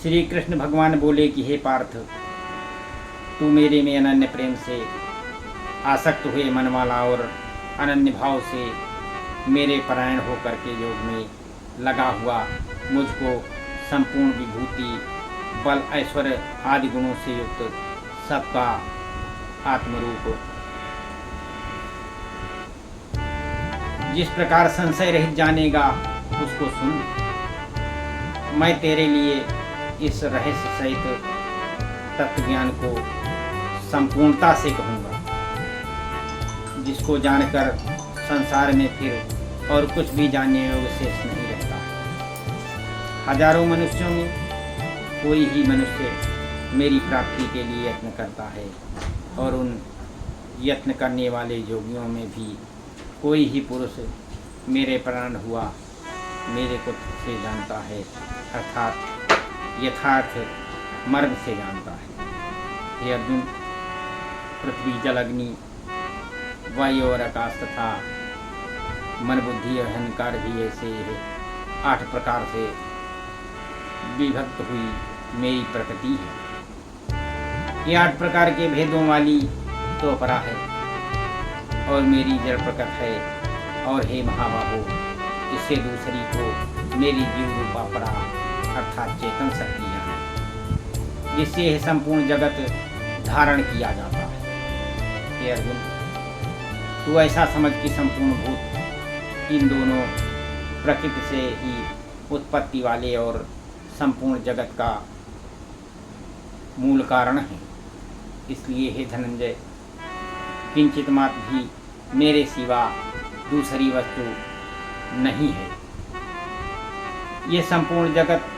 श्री कृष्ण भगवान बोले कि हे पार्थ, तू मेरे में अनन्य प्रेम से आसक्त हुए मन वाला और अनन्य भाव से मेरे परायण होकर के योग में लगा हुआ मुझको संपूर्ण विभूति, बल, ऐश्वर्य आदि गुणों से युक्त सबका आत्मरूप जिस प्रकार संशय रहित जानेगा उसको सुन। मैं तेरे लिए इस रहस्य सहित तत्व ज्ञान को संपूर्णता से कहूँगा, जिसको जानकर संसार में फिर और कुछ भी जानने योग्य शेष नहीं रहता। हजारों मनुष्यों में कोई ही मनुष्य मेरी प्राप्ति के लिए यत्न करता है, और उन यत्न करने वाले योगियों में भी कोई ही पुरुष मेरे प्राण हुआ मेरे को से जानता है, अर्थात यथार्थ मर्म से जानता है। हे अर्जुन, पृथ्वी, जल, अग्नि, वायु और आकाश तथा मन, बुद्धि और अहंकार भी ऐसे 8 प्रकार से विभक्त हुई मेरी प्रकृति है। ये 8 प्रकार के भेदों वाली तो अपरा है और मेरी जड़ प्रकट है, और हे महाबाहो, इससे दूसरी को मेरी जीव रूपा परा अर्थात चेतन शक्तियाँ हैं, जिससे यह संपूर्ण जगत धारण किया जाता है। हे अर्जुन, तू ऐसा समझ कि संपूर्ण भूत इन दोनों प्रकृति से ही उत्पत्ति वाले और संपूर्ण जगत का मूल कारण है। इसलिए हे धनंजय, किंचित मात्र भी मेरे सिवा दूसरी वस्तु नहीं है। ये संपूर्ण जगत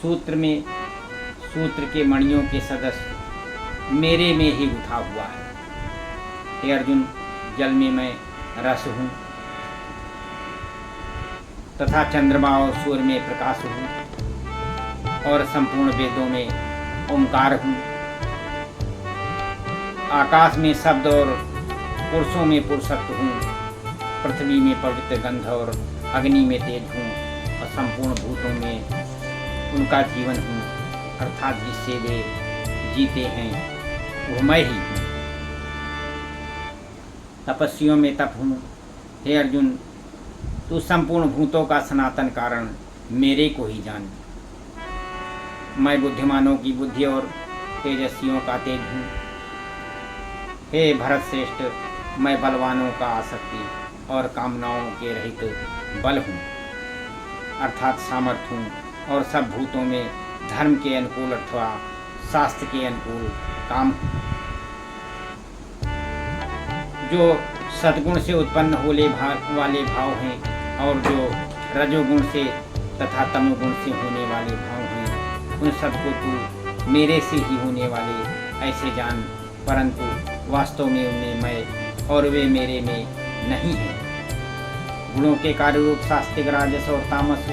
सूत्र के मणियों के सदस्य मेरे में ही गुथा हुआ है। हे अर्जुन, जल में मैं रस हूँ तथा चंद्रमा और सूर्य में प्रकाश हूँ, और संपूर्ण वेदों में ओंकार हूँ। आकाश में शब्द और पुरुषों में पुरुषत्व हूँ, पृथ्वी में पवित्र गंध और अग्नि में तेज हूँ, और संपूर्ण भूतों में उनका जीवन हूँ, अर्थात जिससे वे जीते हैं वो मैं ही हूँ। तपस्वियों में तप हूँ। हे अर्जुन, तू संपूर्ण भूतों का सनातन कारण मेरे को ही जान। मैं बुद्धिमानों की बुद्धि और तेजस्वियों का तेज हूँ। हे भरत श्रेष्ठ, मैं बलवानों का आसक्ति और कामनाओं के रहित बल हूँ, अर्थात सामर्थ्य हूँ, और सब भूतों में धर्म के अनुकूल अथवा शास्त्र के अनुकूल काम हूँ। जो सद्गुण से उत्पन्न होने वाले भाव हैं, और जो रजोगुण से तथा तमोगुण से होने वाले भाव हैं, उन सबको तू मेरे से ही होने वाले ऐसे जान, परंतु वास्तव में उनमें मैं और वे मेरे में नहीं हैं। गुणों के कार्य रूप सात्विक, राजस और तामस,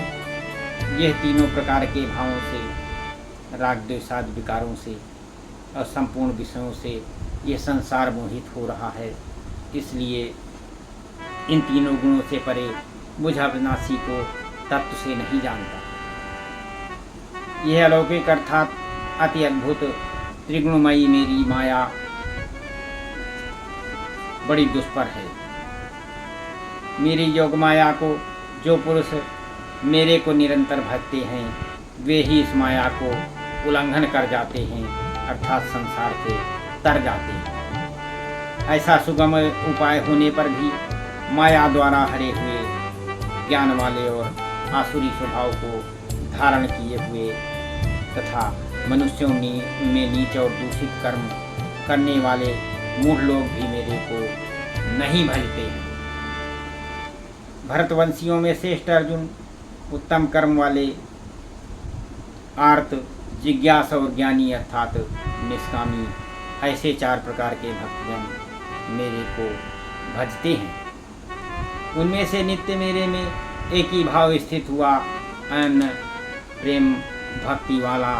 यह तीनों प्रकार के भावों से, राग द्वेषादि विकारों से और संपूर्ण विषयों से यह संसार मोहित हो रहा है। इसलिए इन तीनों गुणों से परे मुझ अविनाशी को तत्व से नहीं जानता। यह अलौकिक अर्थात अति अद्भुत त्रिगुणमयी मेरी माया बड़ी दुष्पर है। मेरी योग माया को जो पुरुष मेरे को निरंतर भजते हैं, वे ही इस माया को उल्लंघन कर जाते हैं, अर्थात संसार से तर जाते हैं। ऐसा सुगम उपाय होने पर भी माया द्वारा हरे हुए ज्ञान वाले और आसुरी स्वभाव को धारण किए हुए तथा मनुष्यों में नीच और दूषित कर्म करने वाले मूढ़ लोग भी मेरे को नहीं भजते हैं। भरतवंशियों में श्रेष्ठ अर्जुन, उत्तम कर्म वाले, आर्त, जिज्ञास और ज्ञानी अर्थात निष्कामी, ऐसे 4 प्रकार के भक्तजन मेरे को भजते हैं। उनमें से नित्य मेरे में एक ही भाव स्थित हुआ अनन्य प्रेम भक्ति वाला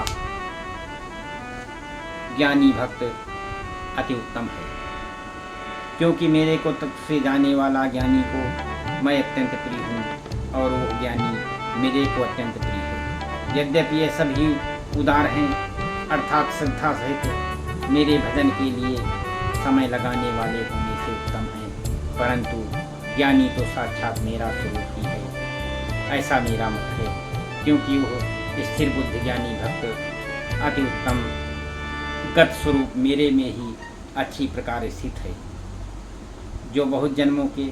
ज्ञानी भक्त अति उत्तम है, क्योंकि मेरे को तत्व से जाने वाला ज्ञानी को मैं अत्यंत प्रिय हूँ, और वो ज्ञानी मेरे को अत्यंत प्रिय है। यद्यपि ये सभी उदार हैं, अर्थात श्रद्धा सहित मेरे भजन के लिए समय लगाने वाले होने से उत्तम हैं। परंतु ज्ञानी तो साक्षात मेरा स्वरूप ही है, ऐसा मेरा मत है, क्योंकि वह स्थिर बुद्धि ज्ञानी भक्त अति उत्तम गत स्वरूप मेरे में ही अच्छी प्रकार स्थित है। जो बहुत जन्मों के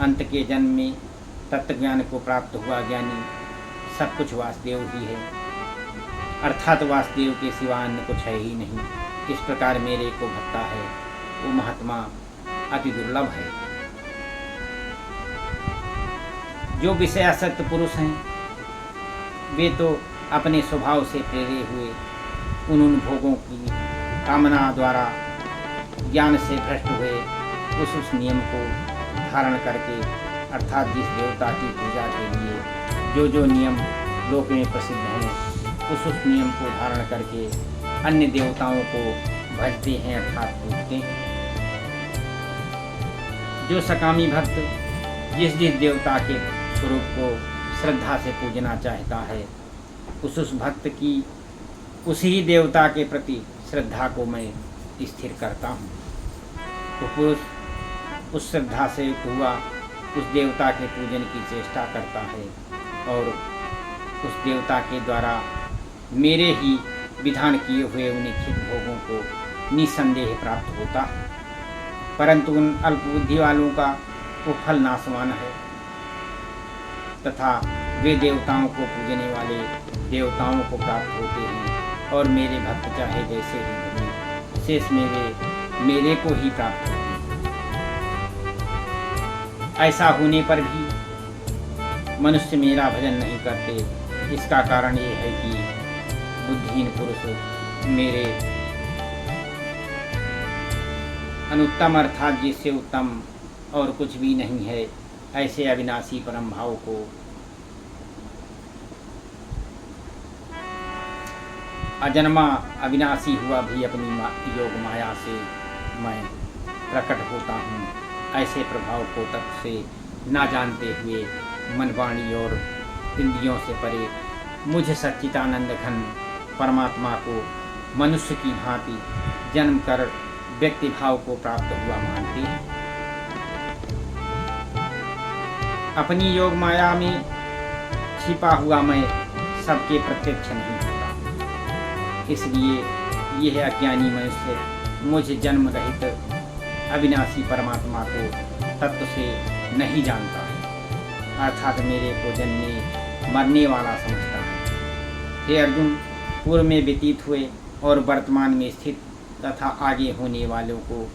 अंत के जन्म में तत्वज्ञान को प्राप्त हुआ ज्ञानी सब कुछ वासुदेव ही है, अर्थात वासुदेव के सिवा अन्य कुछ है ही नहीं, इस प्रकार मेरे को भक्ता है, वो महात्मा अति दुर्लभ है। जो विषयासक्त पुरुष हैं वे तो अपने स्वभाव से प्रेरे हुए उन भोगों की कामना द्वारा ज्ञान से भ्रष्ट हुए उस नियम को धारण करके, अर्थात जिस देवता की पूजा के लिए जो नियम लोक में प्रसिद्ध हैं उस नियम को धारण करके अन्य देवताओं को भजते हैं, अर्थात पूजते हैं। जो सकामी भक्त जिस देवता के स्वरूप को श्रद्धा से पूजना चाहता है उस भक्त की उसी देवता के प्रति श्रद्धा को मैं स्थिर करता हूँ। तो पुरुष उस श्रद्धा से हुआ उस देवता के पूजन की चेष्टा करता है और उस देवता के द्वारा मेरे ही विधान किए हुए उन इच्छित भोगों को निसंदेह प्राप्त होता है। परंतु उन अल्पबुद्धि वालों का वो फल नाशवान है तथा वे देवताओं को पूजने वाले देवताओं को प्राप्त होते हैं और मेरे भक्त चाहे जैसे ही बने शेष मेरे को ही प्राप्त होते हैं। ऐसा होने पर भी मनुष्य मेरा भजन नहीं करते। इसका कारण ये है कि बुद्धिहीन पुरुष मेरे अनुत्तम अर्थात जिससे उत्तम और कुछ भी नहीं है ऐसे अविनाशी परम भाव को अजन्मा अविनाशी हुआ भी अपनी योग माया से मैं प्रकट होता हूँ, ऐसे प्रभाव को तत्व से ना जानते हुए मन वाणी और इंद्रियों से परे मुझ सच्चिदानंद घन परमात्मा को मनुष्य की भांति जन्म कर व्यक्ति भाव को प्राप्त हुआ मानते हैं। अपनी योग माया में छिपा हुआ मैं सबके प्रत्यक्ष नहीं होता, इसलिए यह अज्ञानी मनुष्य मुझ जन्म रहित अविनाशी परमात्मा को तत्व से नहीं जानता है, अर्थात मेरे को जन्मे मरने वाला समझता है। हे अर्जुन, पूर्व में व्यतीत हुए और वर्तमान में स्थित तथा आगे होने वालों को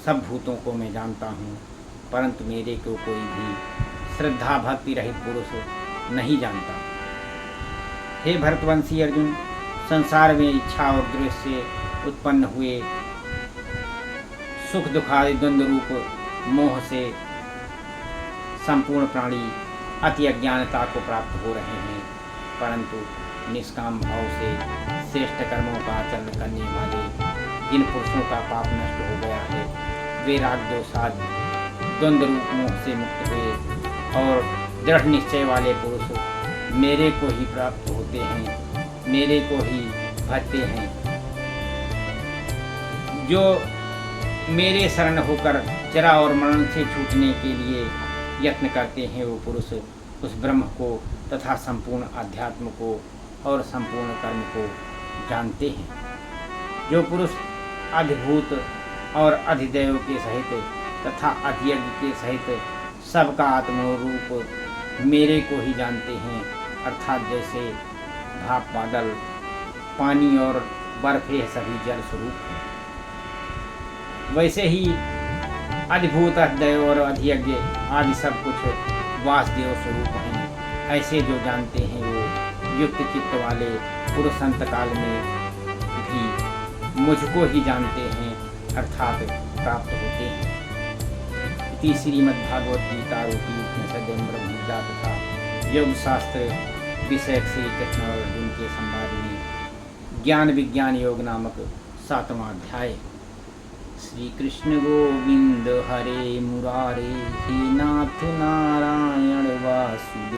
सब भूतों को मैं जानता हूँ, परंतु मेरे को कोई भी श्रद्धा भक्ति रहित पुरुष नहीं जानता। हे भरतवंशी अर्जुन, संसार में इच्छा और द्वेष से उत्पन्न हुए सुख दुखादि द्वंद्व रूप मोह से संपूर्ण प्राणी अति अज्ञानता को प्राप्त हो रहे हैं, परंतु निष्काम भाव से श्रेष्ठ कर्मों का आचरण करने वाले जिन पुरुषों का पाप नष्ट हो गया है वे राग दोषाद द्वंद्व रूप मोह से मुक्त हुए और दृढ़ निश्चय वाले पुरुष मेरे को ही प्राप्त होते हैं, मेरे को ही भजते हैं। जो मेरे शरण होकर जरा और मरण से छूटने के लिए यत्न करते हैं वो पुरुष उस ब्रह्म को तथा संपूर्ण अध्यात्म को और संपूर्ण कर्म को जानते हैं। जो पुरुष अधिभूत और अधिदैव के सहित तथा अधियज्ञ के सहित सबका आत्मरूप मेरे को ही जानते हैं, अर्थात जैसे भाप बादल पानी और बर्फ ये सभी जल स्वरूप हैं, वैसे ही अधिभूत अधिदैव और अधियज्ञ आदि सब कुछ वासुदेव स्वरूप हैं। ऐसे जो जानते हैं वो युक्त चित्त वाले पुरुष अंतकाल में भी मुझको ही जानते हैं, अर्थात प्राप्त होते हैं। इति श्रीमद्भागवत गीता रूपी उपनिषद ब्रह्मविद्या तथा योग शास्त्र विषय श्री कृष्ण और अर्जुन के संवाद में ज्ञान विज्ञान योग नामक 7वां अध्याय। श्री कृष्ण गोविंद हरे मुरारे, हे नाथ नारायण वासुदेव।